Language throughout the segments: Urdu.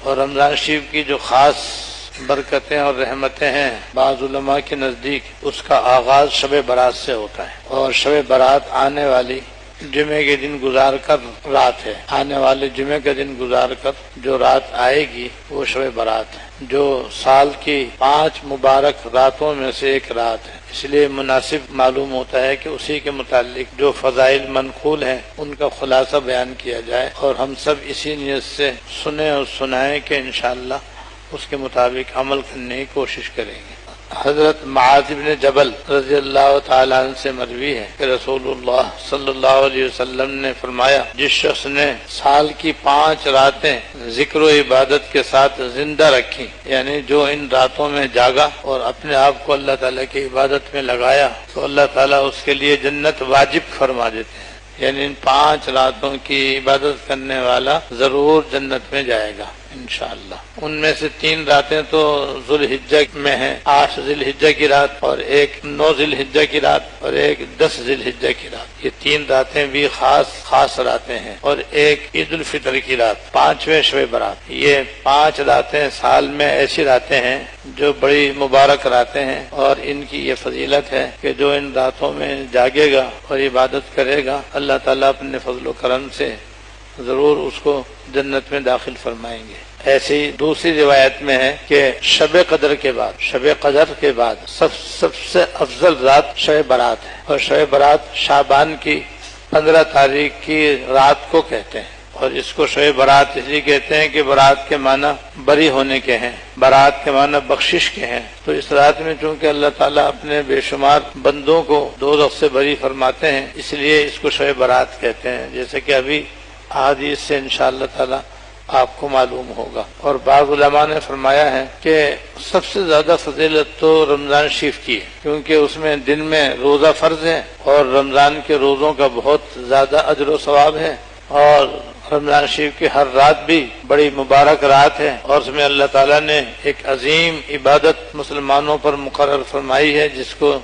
اور رمضان شریف کی جو خاص برکتیں اور رحمتیں ہیں بعض علماء کے نزدیک اس کا آغاز شب برات سے ہوتا ہے، اور شب برات آنے والی جمعے کے دن گزار کر رات ہے، آنے والے جمعے کے دن گزار کر جو رات آئے گی وہ شب برات ہے، جو سال کی 5 مبارک راتوں میں سے ایک رات ہے۔ اس لیے مناسب معلوم ہوتا ہے کہ اسی کے متعلق جو فضائل منقول ہیں ان کا خلاصہ بیان کیا جائے، اور ہم سب اسی نیت سے سنیں اور سنائیں کہ انشاءاللہ اس کے مطابق عمل کرنے کی کوشش کریں گے۔ حضرت معاذ بن جبل رضی اللہ تعالیٰ عنہ سے مروی ہے کہ رسول اللہ صلی اللہ علیہ وسلم نے فرمایا، جس شخص نے سال کی 5 راتیں ذکر و عبادت کے ساتھ زندہ رکھی، یعنی جو ان راتوں میں جاگا اور اپنے آپ کو اللہ تعالیٰ کی عبادت میں لگایا، تو اللہ تعالیٰ اس کے لیے جنت واجب فرما دیتے ہیں، یعنی ان 5 راتوں کی عبادت کرنے والا ضرور جنت میں جائے گا انشاءاللہ۔ ان میں سے 3 راتیں تو ذوالحجہ میں ہیں، 8 ذی الحجہ کی رات، اور ایک 9 ذی الحجہ کی رات، اور ایک 10 ذی الحجہ کی رات۔ یہ 3 راتیں بھی خاص راتیں ہیں، اور ایک عید الفطر کی رات، 5ویں شب برات۔ یہ 5 راتیں سال میں ایسی راتیں ہیں جو بڑی مبارک راتیں ہیں، اور ان کی یہ فضیلت ہے کہ جو ان راتوں میں جاگے گا اور عبادت کرے گا، اللہ تعالیٰ اپنے فضل و کرم سے ضرور اس کو جنت میں داخل فرمائیں گے۔ ایسی دوسری روایت میں ہے کہ شب قدر کے بعد سب سے افضل رات شب برات ہے، اور شب برات شعبان کی 15 تاریخ کی رات کو کہتے ہیں، اور اس کو شب برات اس لیے کہتے ہیں کہ برات کے معنی بری ہونے کے ہیں، برات کے معنی بخشش کے ہیں۔ تو اس رات میں چونکہ اللہ تعالیٰ اپنے بے شمار بندوں کو دوزخ سے بری فرماتے ہیں، اس لیے اس کو شب برات کہتے ہیں، جیسے کہ ابھی احادیث سے انشاءاللہ تعالیٰ آپ کو معلوم ہوگا۔ اور بعض علماء نے فرمایا ہے کہ سب سے زیادہ فضیلت تو رمضان شریف کی ہے، کیونکہ اس میں دن میں روزہ فرض ہے، اور رمضان کے روزوں کا بہت زیادہ اجر و ثواب ہے، اور رمضان شریف کی ہر رات بھی بڑی مبارک رات ہے، اور اس میں اللہ تعالیٰ نے ایک عظیم عبادت مسلمانوں پر مقرر فرمائی ہے جس کو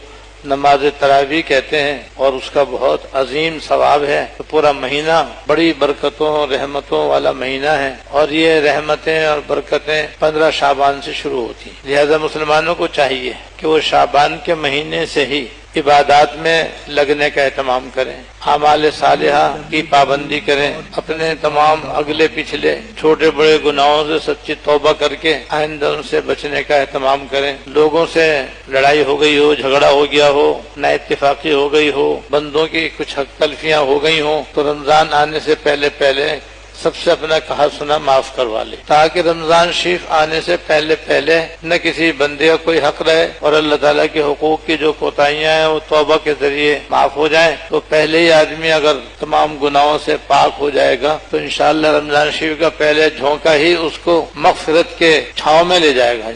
نماز تراویح کہتے ہیں، اور اس کا بہت عظیم ثواب ہے۔ تو پورا مہینہ بڑی برکتوں رحمتوں والا مہینہ ہے، اور یہ رحمتیں اور برکتیں 15 شعبان سے شروع ہوتی ہیں، لہذا مسلمانوں کو چاہیے کہ وہ شعبان کے مہینے سے ہی عبادات میں لگنے کا اہتمام کریں، اعمال صالحہ کی پابندی کریں، اپنے تمام اگلے پچھلے چھوٹے بڑے گناہوں سے سچی توبہ کر کے آئندہ ان سے بچنے کا اہتمام کریں۔ لوگوں سے لڑائی ہو گئی ہو، جھگڑا ہو گیا ہو، نا اتفاقی ہو گئی ہو، بندوں کی کچھ حق تلفیاں ہو گئی ہوں، تو رمضان آنے سے پہلے سب سے اپنا کہا سنا معاف کروا لے، تاکہ رمضان شریف آنے سے پہلے نہ کسی بندے کا کوئی حق رہے، اور اللہ تعالیٰ کے حقوق کی جو کوتاہیاں ہیں وہ توبہ کے ذریعے معاف ہو جائیں۔ تو پہلے ہی آدمی اگر تمام گناہوں سے پاک ہو جائے گا تو انشاءاللہ رمضان شریف کا پہلے جھونکا ہی اس کو مغفرت کے چھاؤں میں لے جائے گا،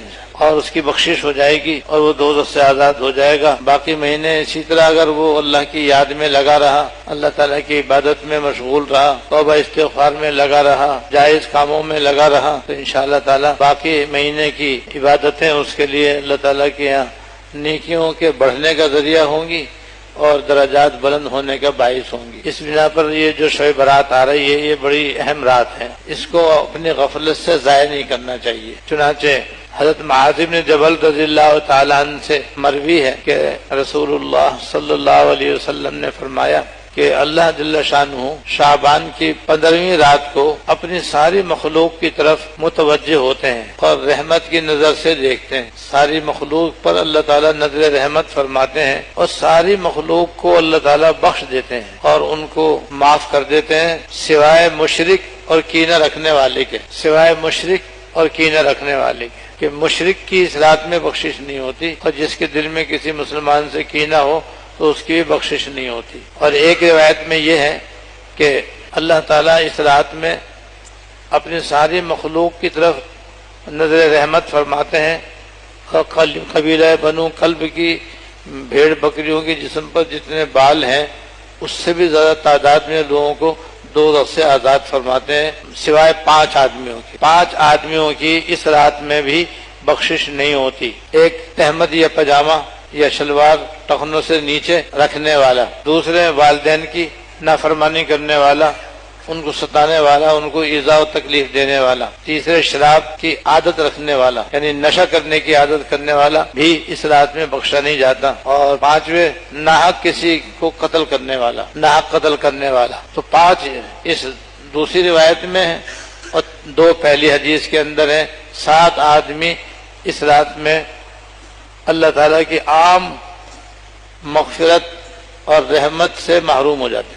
اور اس کی بخشش ہو جائے گی، اور وہ دوزخ سے آزاد ہو جائے گا۔ باقی مہینے اسی طرح اگر وہ اللہ کی یاد میں لگا رہا، اللہ تعالیٰ کی عبادت میں مشغول رہا، توبہ استغفار میں لگا رہا، جائز کاموں میں لگا رہا، تو انشاءاللہ تعالیٰ باقی مہینے کی عبادتیں اس کے لیے اللہ تعالیٰ کے یہاں نیکیوں کے بڑھنے کا ذریعہ ہوں گی، اور درجات بلند ہونے کا باعث ہوں گی۔ اس بنا پر یہ جو شب برات آ رہی ہے یہ بڑی اہم رات ہے، اس کو اپنی غفلت سے ضائع نہیں کرنا چاہیے۔ چنانچہ حضرت معاذ بن جبل رضی اللہ تعالیٰ عنہ سے مروی ہے کہ رسول اللہ صلی اللہ علیہ وسلم نے فرمایا کہ اللہ جل شانہ شعبان کی 15ویں رات کو اپنی ساری مخلوق کی طرف متوجہ ہوتے ہیں اور رحمت کی نظر سے دیکھتے ہیں۔ ساری مخلوق پر اللہ تعالیٰ نظر رحمت فرماتے ہیں، اور ساری مخلوق کو اللہ تعالیٰ بخش دیتے ہیں اور ان کو معاف کر دیتے ہیں، سوائے مشرک اور کینہ رکھنے والے کے، سوائے مشرک اور کینہ رکھنے والے کے، کہ مشرک کی اس رات میں بخشش نہیں ہوتی، اور جس کے دل میں کسی مسلمان سے کینہ ہو تو اس کی بھی بخشش نہیں ہوتی۔ اور ایک روایت میں یہ ہے کہ اللہ تعالیٰ اس رات میں اپنی ساری مخلوق کی طرف نظر رحمت فرماتے ہیں، اور قبیلہ بنو کلب کی بھیڑ بکریوں کی جسم پر جتنے بال ہیں اس سے بھی زیادہ تعداد میں لوگوں کو دوزخ سے آزاد فرماتے ہیں، سوائے 5 آدمیوں کی۔ 5 آدمیوں کی اس رات میں بھی بخشش نہیں ہوتی۔ ایک تہمد یا پاجامہ یا شلوار ٹخنوں سے نیچے رکھنے والا، دوسرے والدین کی نافرمانی کرنے والا، ان کو ستانے والا، ان کو ایذا و تکلیف دینے والا، تیسرے شراب کی عادت رکھنے والا یعنی نشہ کرنے کی عادت کرنے والا بھی اس رات میں بخشا نہیں جاتا، اور پانچویں ناحق کسی کو قتل کرنے والا، ناحق قتل کرنے والا۔ تو 5 اس دوسری روایت میں ہے اور 2 پہلی حدیث کے اندر ہیں۔ 7 آدمی اس رات میں اللہ تعالیٰ کی عام مغفرت اور رحمت سے محروم ہو جاتے ہیں۔